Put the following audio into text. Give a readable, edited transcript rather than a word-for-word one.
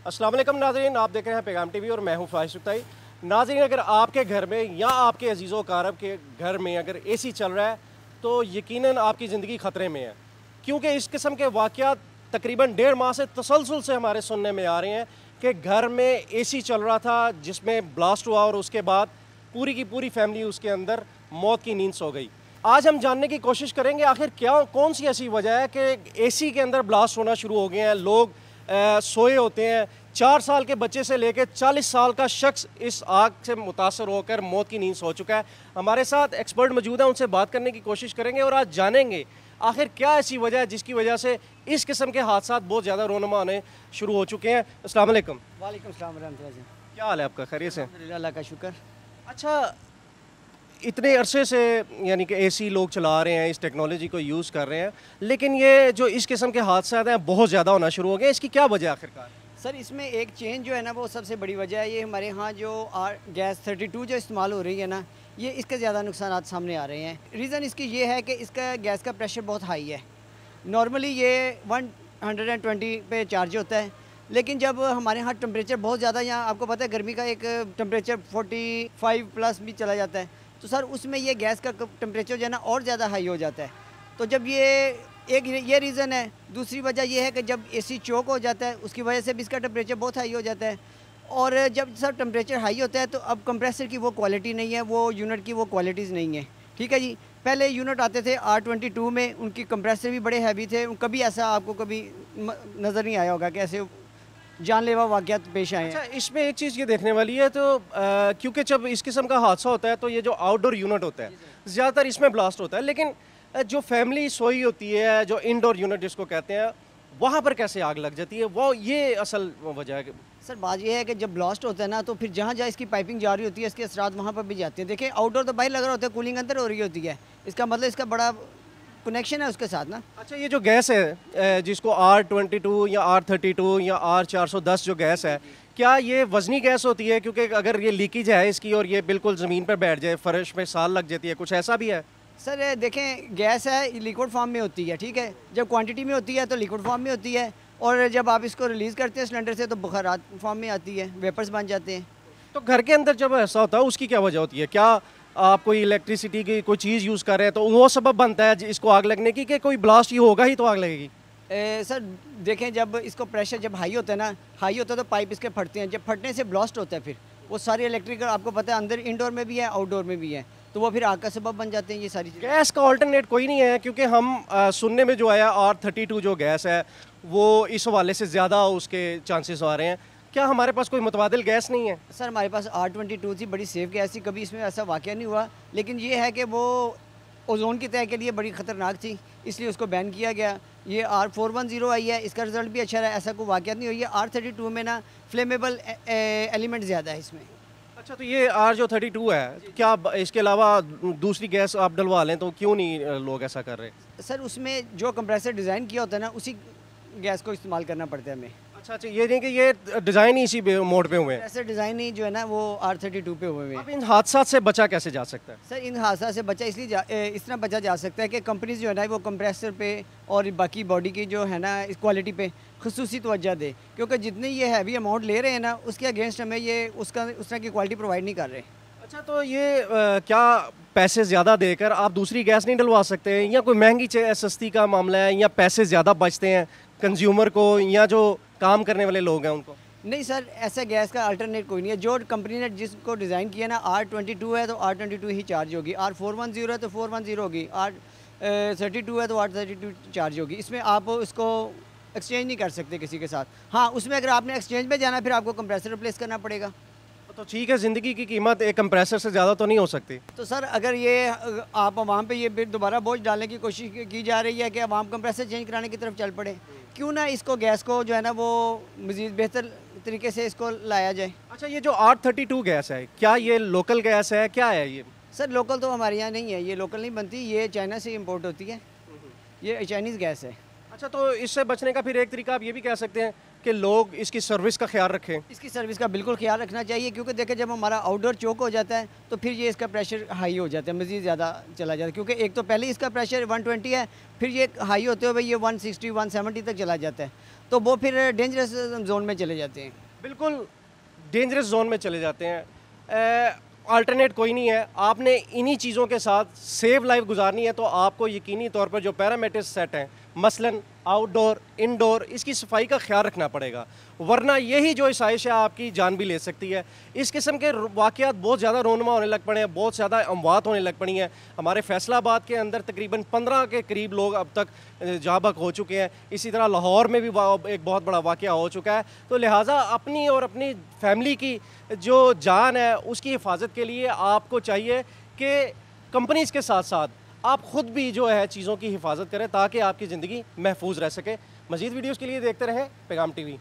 अस्सलाम वालेकुम नाज़रीन, आप देख रहे हैं पैगाम टीवी और मैं हूं फाहिश सुक्ताई। नाज़रीन, अगर आपके घर में या आपके अजीज़ो कारब के घर में अगर एसी चल रहा है तो यकीनन आपकी ज़िंदगी ख़तरे में है, क्योंकि इस किस्म के वाक़यात तकरीबन 1.5 माह से तसलसल से हमारे सुनने में आ रहे हैं कि घर में एसी चल रहा था जिसमें ब्लास्ट हुआ और उसके बाद पूरी की पूरी फैमिली उसके अंदर मौत की नींद सो गई। आज हम जानने की कोशिश करेंगे आखिर क्या कौन सी ऐसी वजह है कि एसी के अंदर ब्लास्ट होना शुरू हो गए हैं। लोग सोए होते हैं। 4 साल के बच्चे से लेकर 40 साल का शख्स इस आग से मुतासर होकर मौत की नींद सो चुका है। हमारे साथ एक्सपर्ट मौजूद हैं, उनसे बात करने की कोशिश करेंगे और आज जानेंगे आखिर क्या ऐसी वजह है जिसकी वजह से इस किस्म के हादसात बहुत ज़्यादा रोनुमा होने शुरू हो चुके हैं। अस्सलाम वालेकुम। वालेकुम सलाम रहमतुल्लाह जी। क्या हाल है आपका, खैरियत से? अल्लाह का शुक्र। अच्छा, इतने अरसे से यानी कि एसी लोग चला रहे हैं, इस टेक्नोलॉजी को यूज़ कर रहे हैं, लेकिन ये जो इस किस्म के हादसा हैं बहुत ज़्यादा होना शुरू हो गए, इसकी क्या वजह आखिरकार? सर इसमें एक चेंज जो है ना वो सबसे बड़ी वजह है, ये हमारे यहाँ जो गैस 32 जो इस्तेमाल हो रही है ना, ये इसके ज़्यादा नुकसान सामने आ रहे हैं। रीज़न इसकी ये है कि इसका गैस का प्रेशर बहुत हाई है। नॉर्मली ये 120 पे चार्ज होता है, लेकिन जब हमारे यहाँ टेम्परेचर बहुत ज़्यादा, यहाँ आपको पता है गर्मी का एक टेम्परेचर 45 प्लस भी चला जाता है, तो सर उसमें ये गैस का टेम्परेचर जो है ना और ज़्यादा हाई हो जाता है। तो जब ये रीज़न है। दूसरी वजह यह है कि जब एसी चोक हो जाता है उसकी वजह से भी इसका टेम्परेचर बहुत हाई हो जाता है। और जब सर टेम्परेचर हाई होता है तो अब कंप्रेसर की वो क्वालिटी नहीं है, वो यूनिट की वो क्वालिटीज़ नहीं है। ठीक है जी, पहले यूनिट आते थे R22 में, उनकी कंप्रेसर भी बड़े हैवी थे, कभी ऐसा आपको कभी नज़र नहीं आया होगा कि ऐसे जानलेवा वाक़यात पेश आए हैं। अच्छा, इसमें एक चीज़ ये देखने वाली है तो क्योंकि जब इस किस्म का हादसा होता है तो ये जो आउटडोर यूनिट होता है ज़्यादातर इसमें ब्लास्ट होता है, लेकिन जो फैमिली सोई होती है, जो इंडोर यूनिट जिसको कहते हैं, वहाँ पर कैसे आग लग जाती है, वो ये असल वजह है। सर बात यह है कि जब ब्लास्ट होता है ना तो फिर जहाँ जहाँ इसकी पाइपिंग जा रही होती है इसके असरात वहाँ पर भी जाते हैं। देखिए आउटडोर तो बाहर लग रहा होता है, कूलिंग अंदर हो रही होती है, इसका मतलब इसका बड़ा कनेक्शन है उसके साथ ना। अच्छा, ये जो गैस है जिसको R22 या R32 या R410 जो गैस है, क्या ये वज़नी गैस होती है? क्योंकि अगर ये लीकेज है इसकी और ये बिल्कुल ज़मीन पर बैठ जाए, फर्श में साल लग जाती है, कुछ ऐसा भी है? सर देखें, गैस है लिक्विड फॉर्म में होती है, ठीक है। जब क्वांटिटी में होती है तो लिक्विड फॉर्म में होती है, और जब आप इसको रिलीज़ करते हैं सिलेंडर से तो बुखारात फॉर्म में आती है, वेपर्स बन जाते हैं। तो घर के अंदर जब ऐसा होता है उसकी क्या वजह होती है? क्या आप कोई इलेक्ट्रिसिटी की कोई चीज़ यूज़ कर रहे हैं तो वो सबब बनता है इसको आग लगने की, कि कोई ब्लास्ट ही होगा ही तो आग लगेगी? सर देखें, जब इसको प्रेशर जब हाई होता है ना, हाई होता है तो पाइप इसके फटते हैं, जब फटने से ब्लास्ट होता है फिर वो सारी इलेक्ट्रिकल, आपको पता है अंदर इंडोर में भी है आउटडोर में भी है, तो वो फिर आग का सबब बन जाते हैं ये सारी चीज़ें। गैस का ऑल्टरनेट कोई नहीं है? क्योंकि हम सुनने में जो आया R32 जो गैस है वो इस हवाले से ज़्यादा उसके चांसेस आ रहे हैं। क्या हमारे पास कोई मुतबादिल गैस नहीं है? सर हमारे पास R22 थी, बड़ी सेफ़ गैस थी, कभी इसमें ऐसा वाक़या नहीं हुआ, लेकिन ये है कि वो ओजोन की तय के लिए बड़ी ख़तरनाक थी, इसलिए उसको बैन किया गया। ये R410 आई है, इसका रिज़ल्ट भी अच्छा रहा, ऐसा कोई वाक़या नहीं हुई है। R32 में ना फ्लेमेबल एलिमेंट ज़्यादा है इसमें। अच्छा, तो ये R जो 32 है, क्या इसके अलावा दूसरी गैस आप डलवा लें तो क्यों नहीं लोग ऐसा कर रहे? सर उसमें जो कंप्रेसर डिज़ाइन किया होता है ना, उसी गैस को इस्तेमाल करना पड़ता है हमें। अच्छा, ये नहीं कि ये डिज़ाइन ही इसी मोड पे हुए हैं। ऐसे डिज़ाइन ही जो है ना वो R32 पे हुए हैं। अब इन हादसा से बचा कैसे जा सकता है? सर इन हादसा से बचा इस तरह बचा जा सकता है कि कंपनीज जो है ना वो कंप्रेसर पे और बाकी बॉडी की जो है ना इस क्वालिटी पे खुसूसी तवज्जो दे, क्योंकि जितनी ये हैवी अमाउंट ले रहे हैं ना उसके अगेंस्ट हमें ये उस तरह की क्वालिटी प्रोवाइड नहीं कर रहे। अच्छा, तो ये क्या पैसे ज़्यादा देकर आप दूसरी गैस नहीं डलवा सकते हैं, या कोई महंगी सस्ती का मामला है, या पैसे ज़्यादा बचते हैं कंज्यूमर को या जो काम करने वाले लोग हैं उनको? नहीं सर, ऐसा गैस का अल्टरनेट कोई नहीं है। जो कंपनी ने जिसको डिज़ाइन किया ना, R22 है तो R22 ही चार्ज होगी, R410 है तो 410 होगी, R32 है तो R32 चार्ज होगी। इसमें आप उसको एक्सचेंज नहीं कर सकते किसी के साथ। हाँ, उसमें अगर आपने एक्सचेंज में जाना फिर आपको कंप्रेसर रिप्लेस करना पड़ेगा। तो ठीक है, ज़िंदगी की कीमत एक कंप्रेसर से ज़्यादा तो नहीं हो सकती। तो सर अगर ये आप आवाम पे ये फिर दोबारा बोझ डालने की कोशिश की जा रही है कि आवाम कंप्रेसर चेंज कराने की तरफ चल पड़े, क्यों ना इसको गैस को जो है ना वो मज़ीद बेहतर तरीके से इसको लाया जाए। अच्छा, ये जो R32 गैस है, क्या ये लोकल गैस है, क्या है ये? सर लोकल तो हमारे यहाँ नहीं है, ये लोकल नहीं बनती, ये चाइना से इम्पोर्ट होती है, ये चाइनीज़ गैस है। अच्छा, तो इससे बचने का फिर एक तरीका आप ये भी कह सकते हैं कि लोग इसकी सर्विस का ख्याल रखें। इसकी सर्विस का बिल्कुल ख्याल रखना चाहिए, क्योंकि देखिए जब हमारा आउटडोर चोक हो जाता है तो फिर ये इसका प्रेशर हाई हो जाता है, मज़ीद ज़्यादा चला जाता है, क्योंकि एक तो पहले इसका प्रेशर 120 है, फिर ये हाई होते हुए ये 160 170 तक चला जाता है। तो वो फिर डेंजरस जोन में चले जाते हैं। बिल्कुल डेंजरस जोन में चले जाते हैं। अल्टरनेट कोई नहीं है, आपने इन्हीं चीज़ों के साथ सेव लाइफ गुजारनी है तो आपको यकीनी तौर पर जो पैरामीटर्स सेट हैं, मसलन आउटडोर इंडोर, इसकी सफाई का ख्याल रखना पड़ेगा, वरना यही जो आसाइश है आपकी जान भी ले सकती है। इस किस्म के वाक़यात बहुत ज़्यादा रोनमा होने लग पड़े हैं, बहुत ज़्यादा अमवात होने लग पड़ी हैं। हमारे फैसलाबाद के अंदर तकरीबन 15 के करीब लोग अब तक जहाँ बहक हो चुके हैं। इसी तरह लाहौर में भी एक बहुत बड़ा वाक़या हो चुका है। तो लिहाजा अपनी और अपनी फैमिली की जो जान है उसकी हिफाजत के लिए आपको चाहिए कि कंपनीज़ के साथ साथ आप ख़ुद भी जो है चीज़ों की हिफाजत करें ताकि आपकी ज़िंदगी महफूज रह सके। मज़ीद वीडियोज़ के लिए देखते रहें पैगाम टीवी।